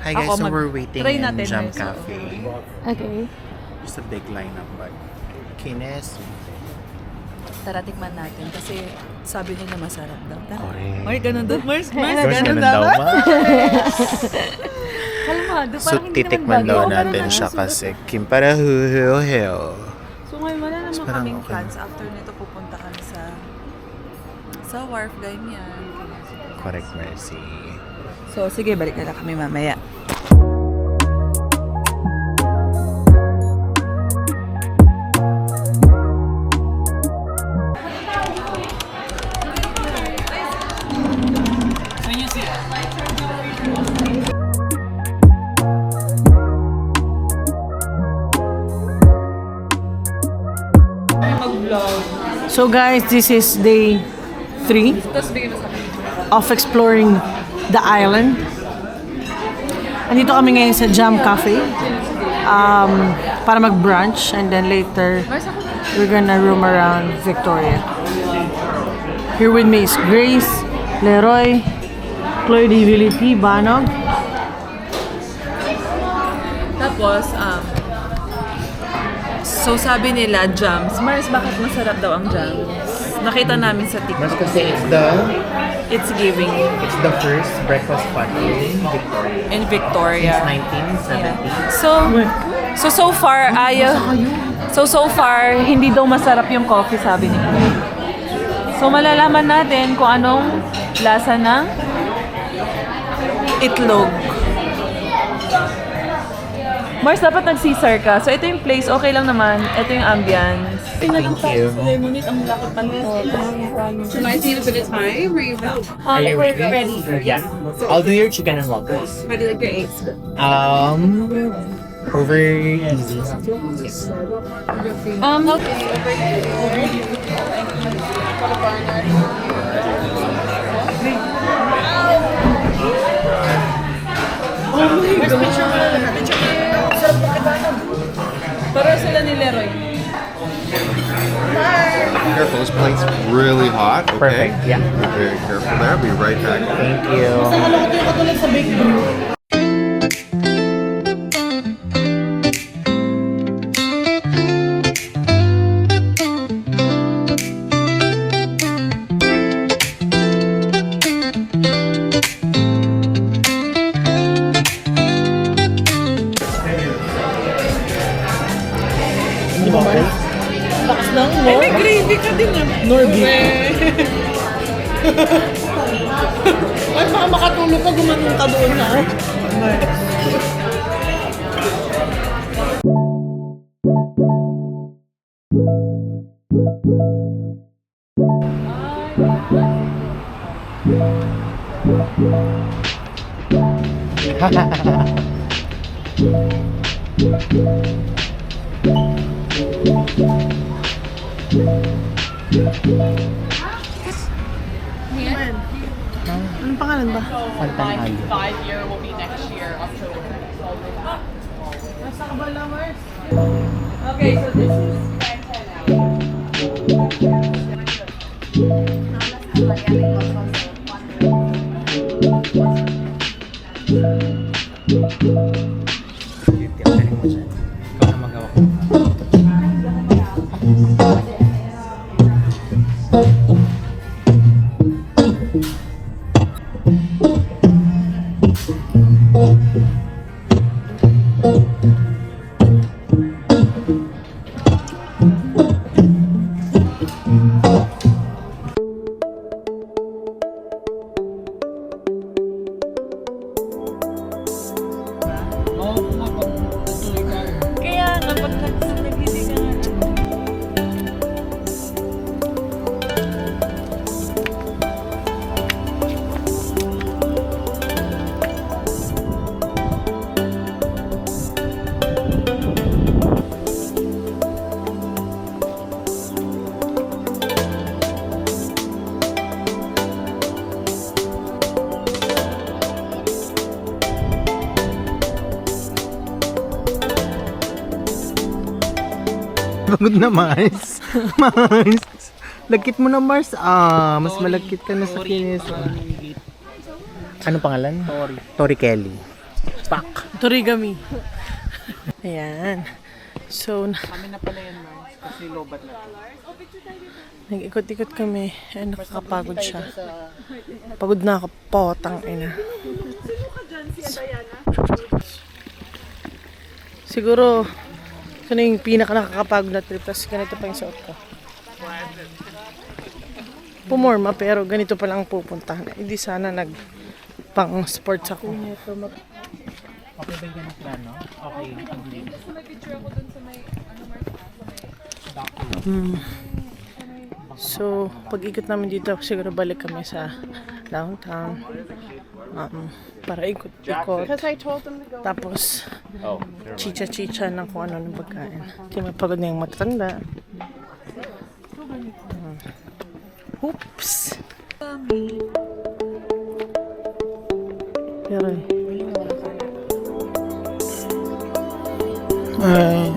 Hi guys, so we're waiting try in natin, Jam guys. Cafe. Okay. Just a big lineup, but Kines. Tara, tikman natin. Kasi sabi nila masarap daw. Tara. Correct. Mars, ganun daw. Mars, Ganun daw, Mars. Kalmado, So, titikman daw natin siya kasi Kim para hu-hu-hu. So ngayon wala naman parang kaming okay. plans. After nito pupunta kami sa Wharf, ganyan. Correct, Mercy. So sige, balik na lang kami mamaya. So guys, this is day 3 of exploring the island. Andito kami ngayon sa Jam Cafe para mag-brunch, and then later we're gonna roam around Victoria. Here with me is Grace, Leroy, Chloe DVLP, Banog. Tapos, so sabi nila jams. Mars, bakit masarap daw ang jams? Nakita namin sa TikTok. Mas kasi It's giving the first breakfast party in Victoria. in Victoria. 1970. So far, so far, hindi daw masarap yung coffee, sabi ni Chloe. So malalaman natin kung anong lasa ng itlog. Mars, dapat nag-Caesar ka. So ito yung place, okay lang naman. Ito yung ambience. Thank you. Should I see it a bit of time? Or you We're ready. Yeah. I'll do your chicken and waffles. ready like your eggs? Over easy. Pero sila ni Leroy. Careful, this plate's really hot. Okay? Perfect, yeah. Be very careful there. Be right back. Thank you. Ay, may gravy ka din ah. Norby. Ay, baka makatulog ka, gumanong ka doon na. Anong pangalan ba? Pantang ayo. Okay, so this is Galing mo dyan. Ikaw na magawa ko. kaya nga pag naghili ka nga. Pagod na, Mars. Mars. Lagkit mo na, Mars. Mas malagkit ka na sa Kines. Anong pangalan? Tori Kelly. Pak. Torigami. Ayan. So, Kami na pala yan, Mars. Kasi lobat na to. nag-ikot-ikot kami. Ay, nakakapagod siya. Pagod na ako. Potang ina. Siguro, ito na yung pinaka nakakapagod na trip. Tapos ganito pa yung suot ko. Pumorma, pero ganito pa lang pupuntahan. Hindi sana pang sports ako. Okay ba yung ganang plano? Okay. So, pag-ikot namin dito, siguro balik kami sa downtown. Para ikot-ikot. Tapos, chicha-chicha ng kung ano ng pagkain. Hindi mapagod na yung matatanda. Oops! Pero ay.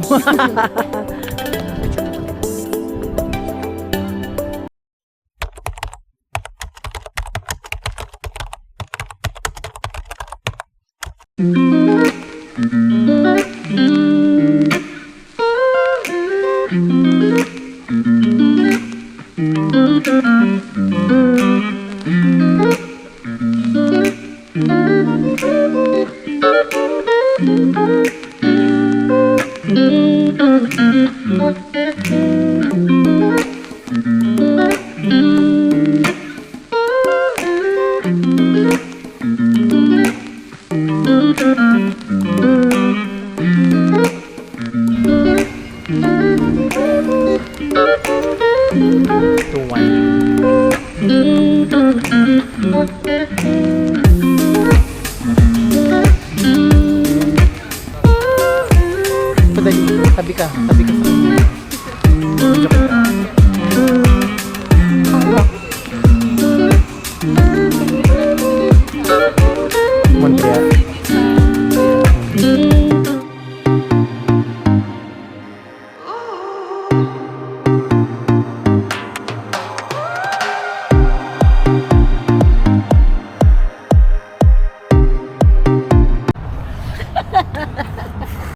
Padali. Tabi ka. Tabi ka.